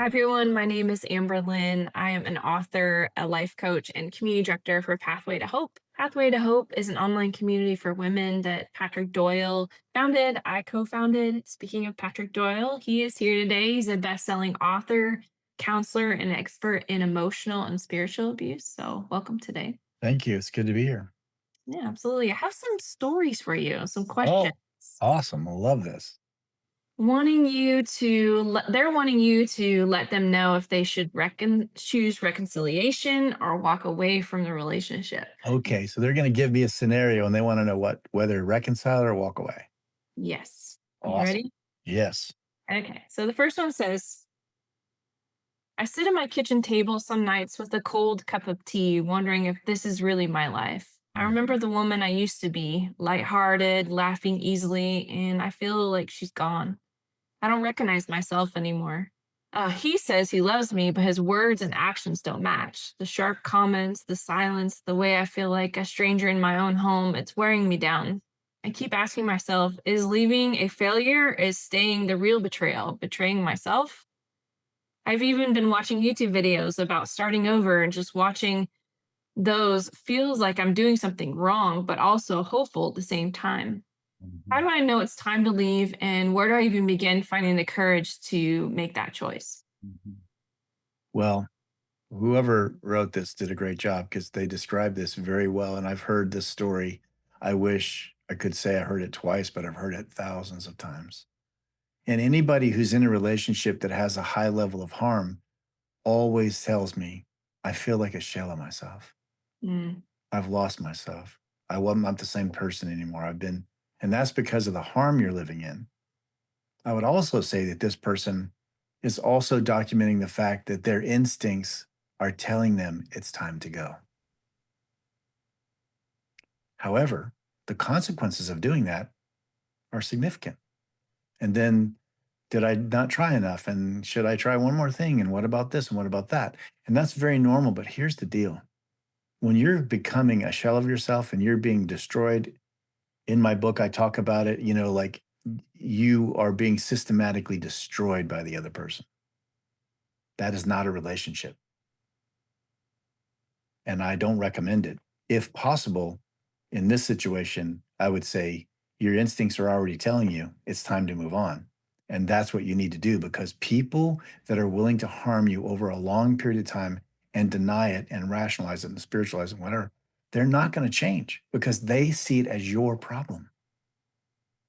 Hi, everyone. My name is Amber Lyn. I am an author, a life coach, and community director for Pathway to Hope. Pathway to Hope is an online community for women that Patrick Doyle founded. I co founded. Speaking of Patrick Doyle, he is here today. He's a best selling author, counselor, and expert in emotional and spiritual abuse. So, welcome today. Thank you. It's good to be here. Yeah, absolutely. I have some stories for you, some questions. Oh, awesome. I love this. They're wanting you to let them know if they should choose reconciliation or walk away from the relationship. Okay, so they're going to give me a scenario and they want to know whether reconcile or walk away. Yes. Are you Awesome. ready? Yes. Okay. So the first one says, I sit at my kitchen table some nights with a cold cup of tea, wondering if this is really my life. I remember Mhm. the woman I used to be, lighthearted, laughing easily, and I feel like she's gone. I don't recognize myself anymore. He says he loves me, but his words and actions don't match. The sharp comments, the silence, the way I feel like a stranger in my own home, it's wearing me down. I keep asking myself, is leaving a failure? Is staying the real betrayal? Betraying myself? I've even been watching YouTube videos about starting over, and just watching those feels like I'm doing something wrong, but also hopeful at the same time. How Mhm. do I know it's time to leave, and where do I even begin finding the courage to make that choice? Mhm. Well, whoever wrote this did a great job because they described this very well. And I've heard this story. I wish I could say I heard it twice, but I've heard it thousands of times. And anybody who's in a relationship that has a high level of harm always tells me, I feel like a shell of myself. Mm, I've lost myself. I'm not the same person anymore. And that's because of the harm you're living in. I would also say that this person is also documenting the fact that their instincts are telling them it's time to go. However, the consequences of doing that are significant. And then, did I not try enough? And should I try one more thing? And what about this? And what about that? And that's very normal. But here's the deal: when you're becoming a shell of yourself and you're being destroyed, in my book, I talk about it, like you are being systematically destroyed by the other person. That is not a relationship. And I don't recommend it. If possible, in this situation, I would say your instincts are already telling you it's time to move on. And that's what you need to do because people that are willing to harm you over a long period of time and deny it and rationalize it and spiritualize it, whatever, they're not going to change because they see it as your problem.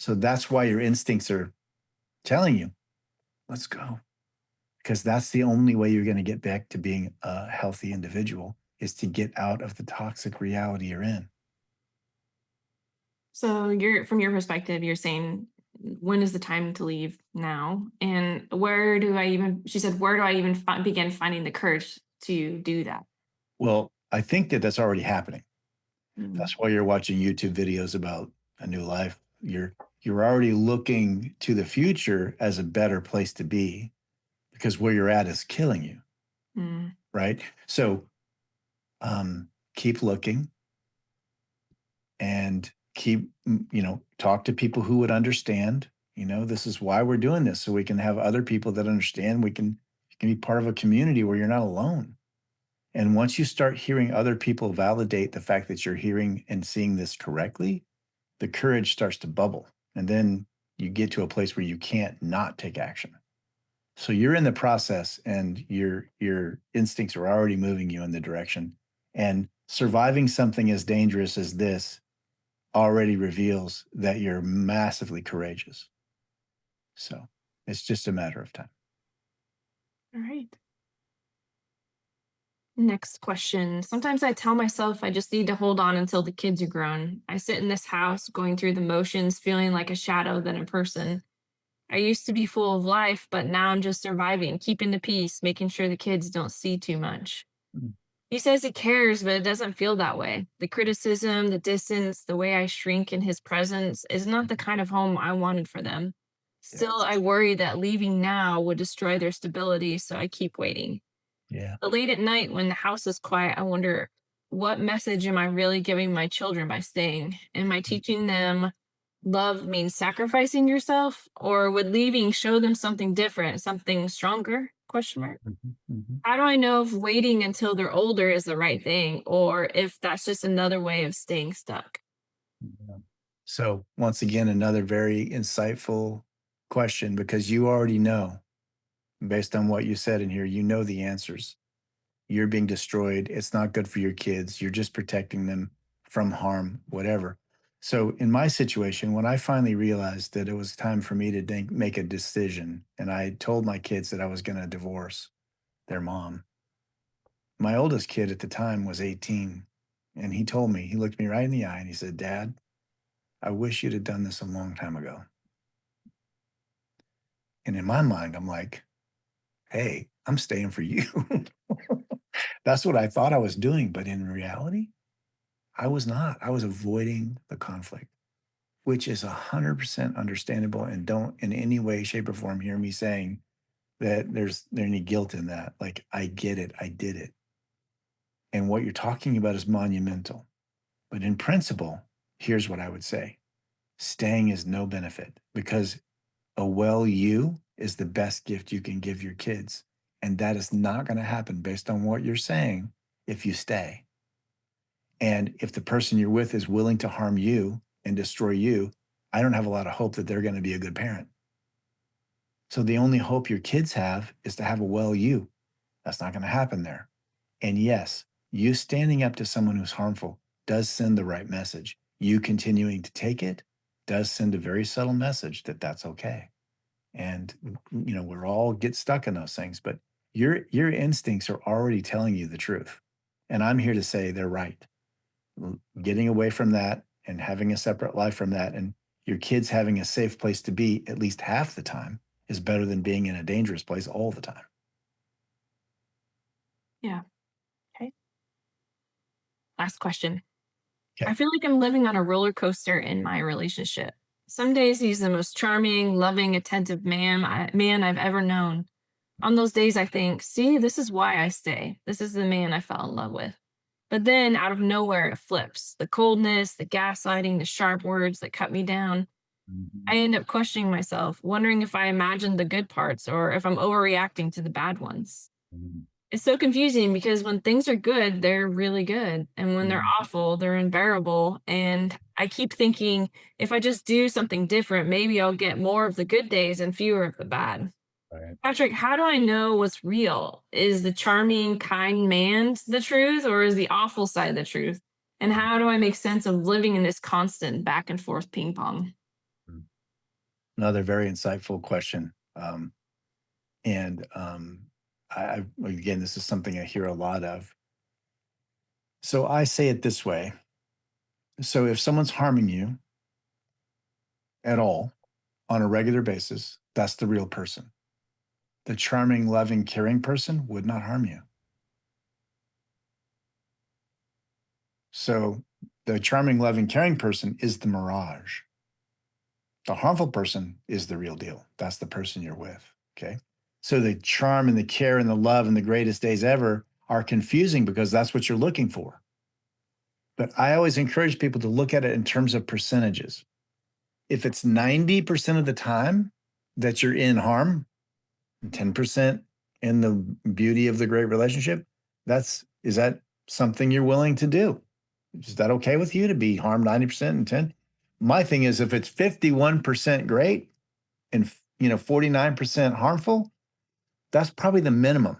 So that's why your instincts are telling you, let's go. Because that's the only way you're going to get back to being a healthy individual is to get out of the toxic reality you're in. So you're from your perspective, you're saying, when is the time to leave now? And where do I even, she said, where do I even begin finding the courage to do that? Well, I think that that's already happening. Mm, That's why you're watching YouTube videos about a new life. You're already looking to the future as a better place to be because where you're at is killing you, mm, right? So keep looking and talk to people who would understand. This is why we're doing this, so we can have other people that understand. You can be part of a community where you're not alone. And once you start hearing other people validate the fact that you're hearing and seeing this correctly, the courage starts to bubble. And then you get to a place where you can't not take action. So you're in the process and your instincts are already moving you in the direction. And surviving something as dangerous as this already reveals that you're massively courageous. So it's just a matter of time. all right. Next question. Sometimes I tell myself I just need to hold on until the kids are grown. I sit in this house going through the motions, feeling like a shadow than a person. I used to be full of life, but now I'm just surviving, keeping the peace, making sure the kids don't see too much. Mm. He says he cares, but it doesn't feel that way. The criticism, the distance, the way I shrink in his presence is not the kind of home I wanted for them. Still, Yes. I worry that leaving now would destroy their stability, so I keep waiting. Yeah. But late at night, when the house is quiet, I wonder, what message am I really giving my children by staying? Am I teaching them love means sacrificing yourself, or would leaving show them something different, something stronger? Question mark. Mhm, mhm. How do I know if waiting until they're older is the right thing or if that's just another way of staying stuck? Yeah. So, once again, another very insightful question because you already know, based on what you said in here, you know the answers. You're being destroyed. It's not good for your kids. You're just protecting them from harm, whatever. So, in my situation, when I finally realized that it was time for me to make a decision, and I told my kids that I was going to divorce their mom, my oldest kid at the time was 18. And he told me, he looked me right in the eye and he said, Dad, I wish you'd have done this a long time ago. And in my mind, I'm like, hey, I'm staying for you. That's what I thought I was doing. But in reality, I was not. I was avoiding the conflict, which is 100% understandable. And don't in any way, shape, or form hear me saying that there's any guilt in that. Like, I get it. I did it. And what you're talking about is monumental. But in principle, here's what I would say staying is no benefit because a well you is the best gift you can give your kids. And that is not going to happen based on what you're saying if you stay. And if the person you're with is willing to harm you and destroy you, I don't have a lot of hope that they're going to be a good parent. So the only hope your kids have is to have a well you. That's not going to happen there. And yes, you standing up to someone who's harmful does send the right message. You continuing to take it does send a very subtle message that that's okay. And we're all get stuck in those things, but your instincts are already telling you the truth. And I'm here to say they're right. Getting away from that and having a separate life from that and your kids having a safe place to be at least half the time is better than being in a dangerous place all the time. Yeah. Okay. Last question. I Okay. feel like I'm living on a roller coaster in my relationship. Some days he's the most charming, loving, attentive man I've ever known. On those days, I think, see, this is why I stay. This is the man I fell in love with. But then out of nowhere, it flips the coldness, the gaslighting, the sharp words that cut me down. Mhm. I end up questioning myself, wondering if I imagined the good parts or if I'm overreacting to the bad ones. Mhm. It's so confusing because when things are good, they're really good. And when they're Mhm. awful, they're unbearable. And I keep thinking if I just do something different, maybe I'll get more of the good days and fewer of the bad. Right. Patrick, how do I know what's real? Is the charming, kind man the truth or is the awful side the truth? And how do I make sense of living in this constant back and forth ping pong? Mhm. Another very insightful question. And again, this is something I hear a lot of. So I say it this way. So if someone's harming you at all on a regular basis, that's the real person. The charming, loving, caring person would not harm you. So the charming, loving, caring person is the mirage. The harmful person is the real deal. That's the person you're with. Okay. So the charm and the care and the love and the greatest days ever are confusing because that's what you're looking for. But I always encourage people to look at it in terms of percentages. If it's 90% of the time that you're in harm, 10% in the beauty of the great relationship, is that something you're willing to do? Is that okay with you to be harmed 90% and 10? My thing is if it's 51% great and 49% harmful, that's probably the minimum.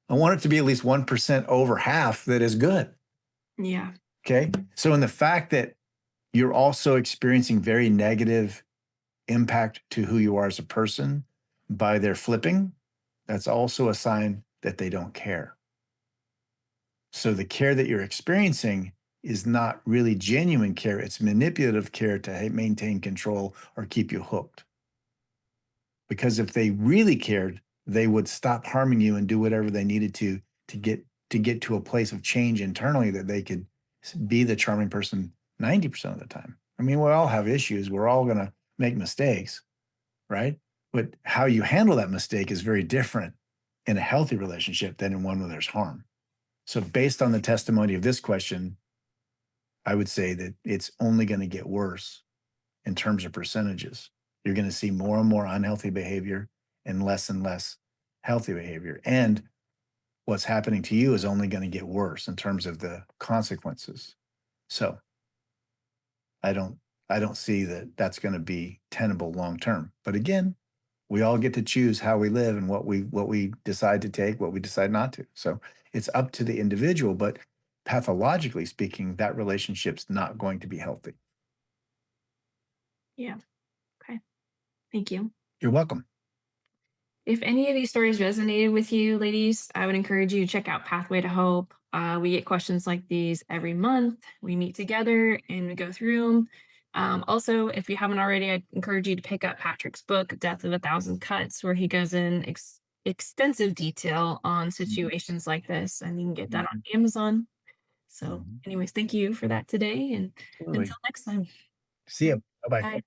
I want it to be at least 1% over half that is good. Yeah. Okay. So in the fact that you're also experiencing very negative impact to who you are as a person by their flipping, that's also a sign that they don't care. So the care that you're experiencing is not really genuine care, it's manipulative care to maintain control or keep you hooked. Because if they really cared, they would stop harming you and do whatever they needed to get to a place of change internally that they could be the charming person 90% of the time. I mean, we all have issues. We're all going to make mistakes, right? But how you handle that mistake is very different in a healthy relationship than in one where there's harm. So, based on the testimony of this question, I would say that it's only going to get worse in terms of percentages. You're going to see more and more unhealthy behavior and less healthy behavior. And what's happening to you is only going to get worse in terms of the consequences. So I don't I don't see that that's going to be tenable long term. But again, we all get to choose how we live and what we decide to take, what we decide not to. So it's up to the individual, but pathologically speaking, that relationship's not going to be healthy. Yeah. Okay. Thank you. You're welcome. If any of these stories resonated with you, ladies, I would encourage you to check out Pathway to Hope. We get questions like these every month. We meet together and we go through them. Also, if you haven't already, I'd encourage you to pick up Patrick's book, Death of a Thousand Cuts, where he goes in extensive detail on Mhm, situations like this. And you can get that on mhm, Amazon. So, mhm. anyways, thank you for that today. And Absolutely. until next time, See you. Bye bye. bye.